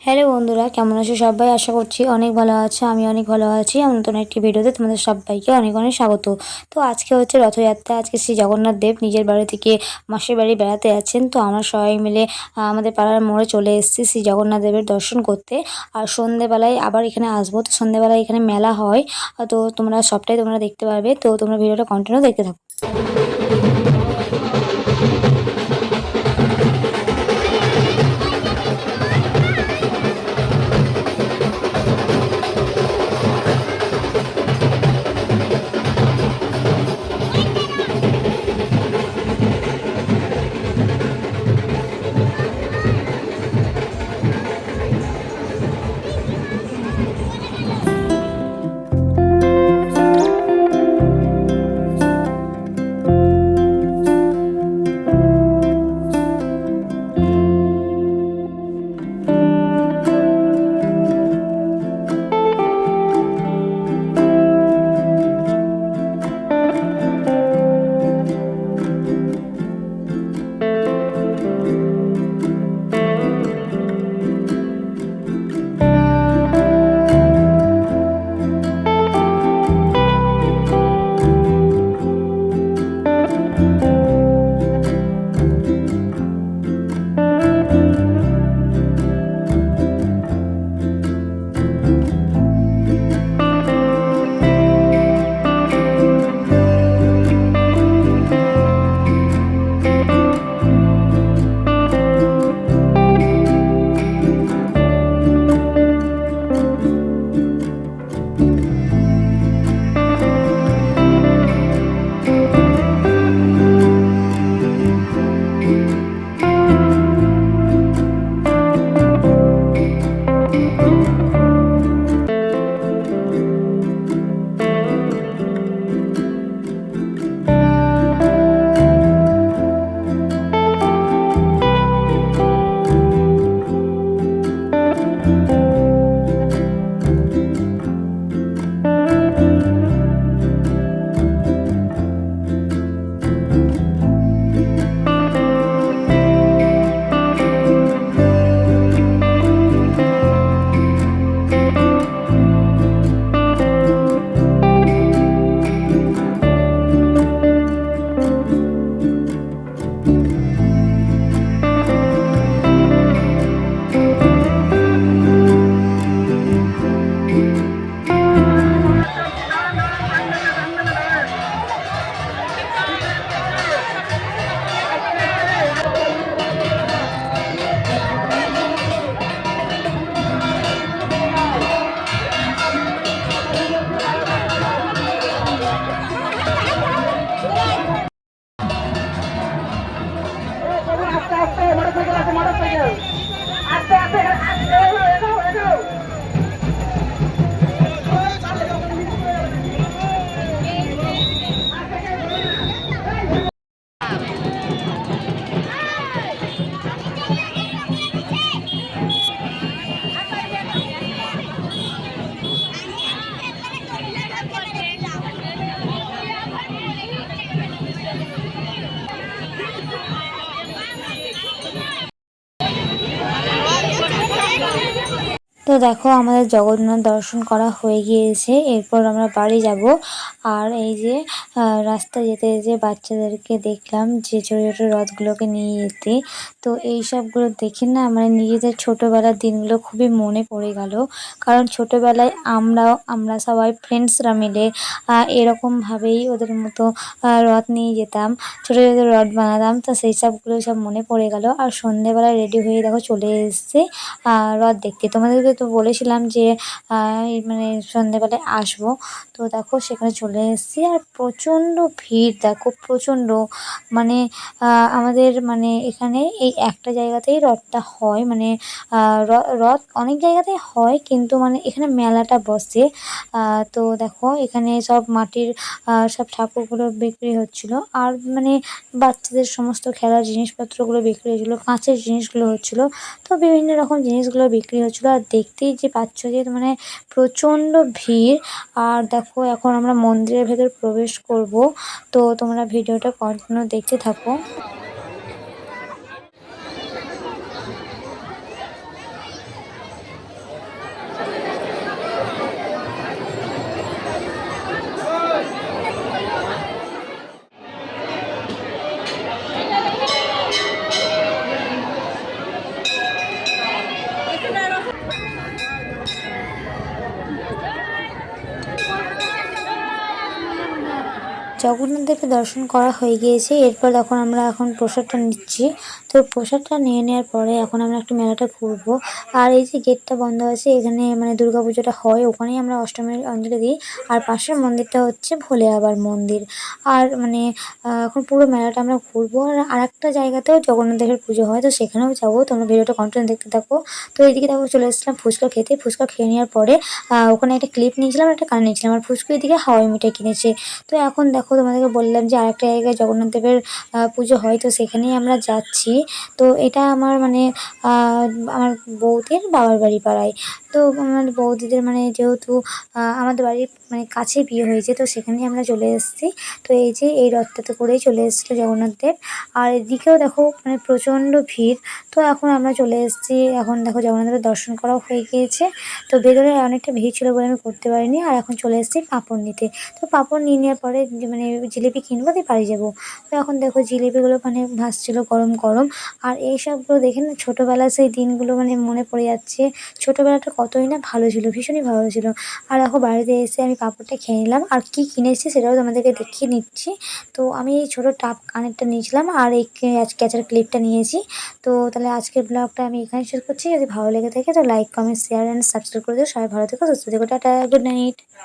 Hello বন্ধুরা, কেমন আছো সবাই? আশা করছি অনেক ভালো আছো। আমি অনেক ভালো আছি। আমার নতুন একটি ভিডিওতে তোমাদের সবাইকে অনেক অনেক স্বাগত। তো আজকে হচ্ছে রথযাত্রা। আজকে শ্রী জগন্নাথ দেব নিজের বাড়ি থেকে মাসির বাড়ি বেড়াতে যাচ্ছেন। তো আমরা সবাই মিলে আমাদের পাড়ার মোড়ে চলে এসেছি শ্রী জগন্নাথ দেবের দর্শন করতে। আর সন্ধেবেলায় আবার এখানে আসবো। তো সন্ধেবেলায় এখানে মেলা হয়। তো তোমরা সবটাই তোমরা দেখতে পারবে। তো তোমরা ভিডিওটা কন্টিনিউ দেখতে থাকো। তো দেখো, আমাদের জগন্নাথ দর্শন করা হয়ে গিয়েছে। এরপর আমরা বাড়ি যাব। আর এই যে রাস্তায় যেতে যেতে বাচ্চাদেরকে দেখলাম যে ছোট ছোট রথগুলোকে নিয়ে যেতে। তো এই সবগুলো দেখে না মানে নিজেদের ছোটবেলার দিনগুলো খুবই মনে পড়ে গেল। কারণ ছোটবেলায় আমরা সবাই ফ্রেন্ডসরা মিলে এরকমভাবেই ওদের মতো রথ নিয়ে যেতাম, ছোট ছোট রথ বানাতাম। তো সেই সবগুলো সব মনে পড়ে গেল। আর সন্ধেবেলায় রেডি হয়ে দেখো চলে এসেছে রথ দেখতে। তোমাদেরকে তো বলেছিলাম যে এই মানে সন্ধেবেলায় আসবো। তো দেখো সেখানে চলে এসেছি। আর প্রচণ্ড ভিড়, দেখো প্রচণ্ড মানে আমাদের মানে এখানে এই একটা জায়গাতেই রথটা হয়। মানে রথ অনেক জায়গাতেই হয়, কিন্তু মানে এখানে মেলাটা বসে। তো দেখো এখানে সব মাটির সব ঠাকুরগুলো বিক্রি হচ্ছিল। আর মানে বাচ্চাদের সমস্ত খেলার জিনিসপত্রগুলো বিক্রি হচ্ছিলো, কাঁচের জিনিসগুলো হচ্ছিল। তো বিভিন্ন রকম জিনিসগুলো বিক্রি হচ্ছিলো। আর দেখতেই যে পাচ্ছ যে মানে প্রচণ্ড ভিড়। আর দেখো এখন আমরা মন্দিরের ভেতর প্রবেশ করব। তো তোমরা ভিডিওটা কন্টিনিউ দেখতে থাকো। জগন্নাথ দেবের দর্শন করা হয়ে গিয়েছে। এরপর আমরা এখন প্রসাদটা নিচ্ছি। তো প্রসাদটা নিয়ে নেওয়ার পরে এখন আমরা একটু মেলাটা ঘুরবো। আর এই যে গেটটা বন্ধ আছে, এখানে মানে দুর্গাপুজোটা হয়, ওখানেই আমরা অষ্টমীর অঞ্জলি দিই। আর পাশের মন্দিরটা হচ্ছে ভোলে বাবার মন্দির। আর মানে এখন পুরো মেলাটা আমরা ঘুরবো। আর আরেকটা জায়গাতেও জগন্নাথ দেবের পুজো হয়, তো সেখানেও যাবো। তোমরা ভিডিওটা কন্টিনিউ দেখতে থাকো। তো এইদিকে দেখো চলে এসেছিলাম ফুচকা খেতে। ফুচকা খেয়ে নেওয়ার পরে ওখানে একটা ক্লিপ নিয়েছিলাম আর একটা কান নিয়েছিলাম। আর ফুচকা এদিকে হাওয়াই মিঠাই কিনেছে। তো এখন দেখো তোমাদেরকে বললাম যে আরেকটা জায়গায় জগন্নাথ দেবের পুজো হয়, তো সেখানেই আমরা যাচ্ছি। তো এটা আমার মানে আমার বৌদির বাবার বাড়ি পাড়ায়। তো আমার বৌদিদের মানে যেহেতু আমাদের বাড়ির মানে কাছে বিয়ে হয়েছে, তো সেখানেই আমরা চলে এসেছি। তো এই যে এই রথটাতে করেই চলে এসেছিল জগন্নাথ দেব। আর এদিকেও দেখো মানে প্রচণ্ড ভিড়। তো এখন আমরা চলে এসেছি। এখন দেখো জগন্নাথ দেবের দর্শন করাও হয়ে গিয়েছে। তো ভেতরে অনেকটা ভিড় ছিল বলে আমি করতে পারিনি। আর এখন চলে এসেছি পাঁপড় নিতে। তো পাঁপড় নিয়ে নেওয়ার পরে মানে জিলিপি কিনবো দিয়ে বাড়ি যাবো। তো এখন দেখো জিলিপিগুলো মানে ভাসছিল গরম গরম। আর এইসবগুলো দেখে না ছোটোবেলার সেই দিনগুলো মানে মনে পড়ে যাচ্ছে। ছোটোবেলাটা কতই না ভালো ছিল, ভীষণই ভালো ছিল। আর দেখো বাড়িতে এসে আমি পাঁপড়টা খেয়ে নিলাম। আর কি কিনেছি সেটাও তোমাদেরকে দেখিয়ে নিচ্ছি। তো আমি এই ছোটো টাপ কানেরটা নিয়েছিলাম আর এই ক্যাচার ক্লিপটা নিয়েছি। তো তাহলে আজকের ব্লগটা আমি এখানে শেষ করছি। যদি ভালো লেগে থাকে তো like, comment, share and subscribe করে দিও। সবাই ভালো থেকো, সুস্থ থেকো। Tata, good night.